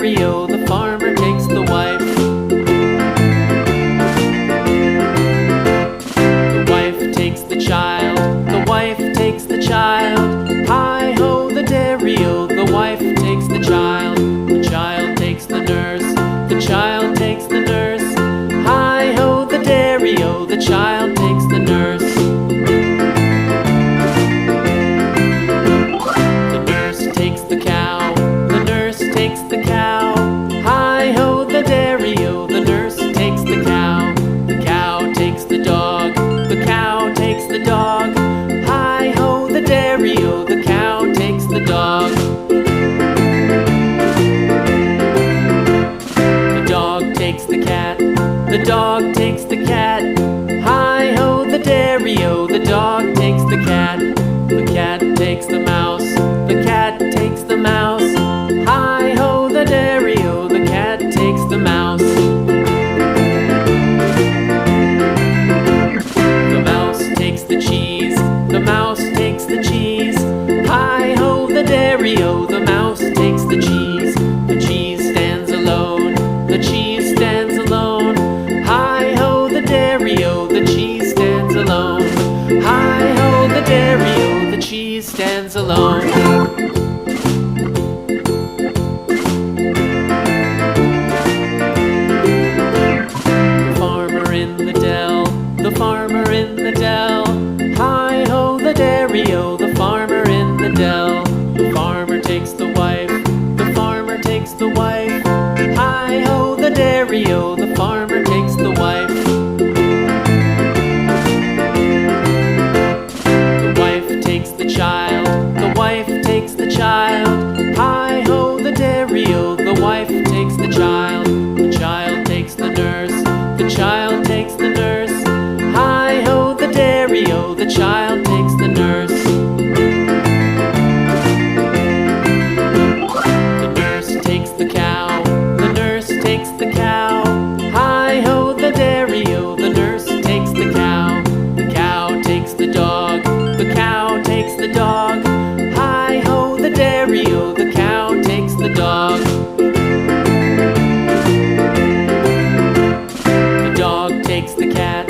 dairy-o, the farmer takes the wife. The wife takes the child, the wife takes the child. Hi-ho, the dairy-o, the wife takes the child. The child takes the nurse, the child takes the nurse. Hi-ho, the dairy-o, the child takes the nurse. The nurse takes the cow, the nurse takes the cow. Hi-ho, the dairy-o, the nurse takes the cow. The cow takes the dog, the cow takes the dog. Hi-ho, the dairy-o, the cow takes the dog. The dog takes the cat, the dog takes the cat. Hi-ho, the dairy-o, the dog takes the cat. The cat takes the mouse, the cat takes the mouse. Hi-ho, the dairy-o, the cat takes the mouse. The mouse takes the cheese, the mouse takes the cheese. Hi-ho, the dairy-o, the mouse takes the cheese. The cheese stands alone, the cheese stands alone. Hi-ho, the dairy-o, the cheese stands alone. Hi-ho, the dairy-o, the cheese stands alone. The farmer in the dell, the farmer in the dell. Hi-ho, the dairy-o, the farmer in the dell. The farmer takes the wife, the farmer takes the wife. Hi-ho, the dairy-o, the farmer takes the wife. The wife takes the child, the wife takes the child. Hi-ho, the dairy-o, the wife takes the child. The child takes the nurse, the child takes the nurse. Hi-ho, the dairy-o, the child takes the nurse. The nurse takes the cow, the nurse takes the cow. Hi-ho, the dairy-o, the nurse takes the cow. The cow takes the dog, the cow takes the dog. Hi-ho, the dairy-o, the cow takes the dog. The dog takes the cat,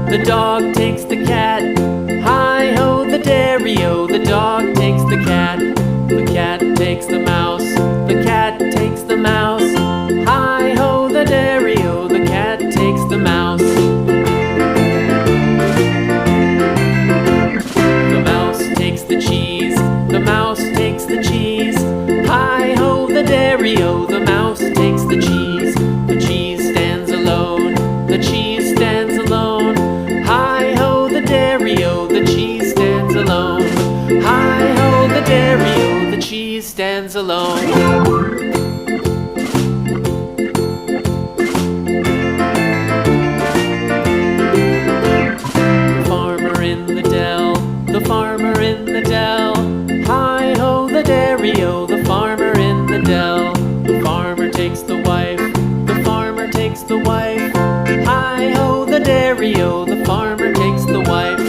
the dog takes the cat. Hi-ho, the dairy-o, the dog takes the cat. The cat takes the mouse, the cat takes the mouse. Hi-ho, the dairy-o, the cat takes the mouse. The mouse takes the cheese, the mouse takes the cheese. Hi-ho, the dairy-o, the mouse takes the cheese. The cheese stands alone, the cheese stands alone. Hi-ho, the dairy-o, the cheese stands alone. Hi-ho, the dairy-o, the cheese stands alone. The farmer in the dell, the farmer in the dell. Hi-ho, the dairy-o, the farmer in the dell. The farmer takes the wife, the farmer takes the wife. Hi-ho, the dairy-o, the farmer takes the wife.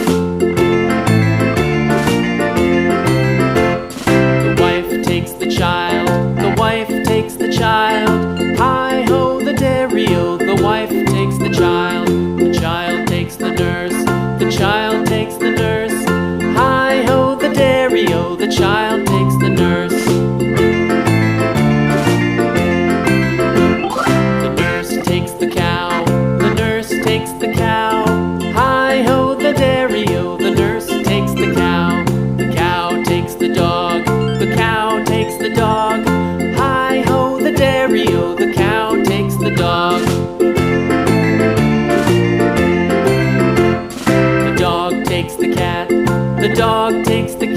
The wife takes the child, the wife takes the child. Hi-ho, the dairy-o, the wife takes the child. The child takes the nurse, the child takes the nurse. Hi-ho, the dairy-o, the child takes the nurse. The nurse takes the cow, the nurse takes the cow. Hi-ho, the dairy-o, the nurse takes the cow. The cow takes the dog, the cow takes the dog. Hi-ho, the dairy-o, the cow takes the dog. The dog takes the cat, the dog takes the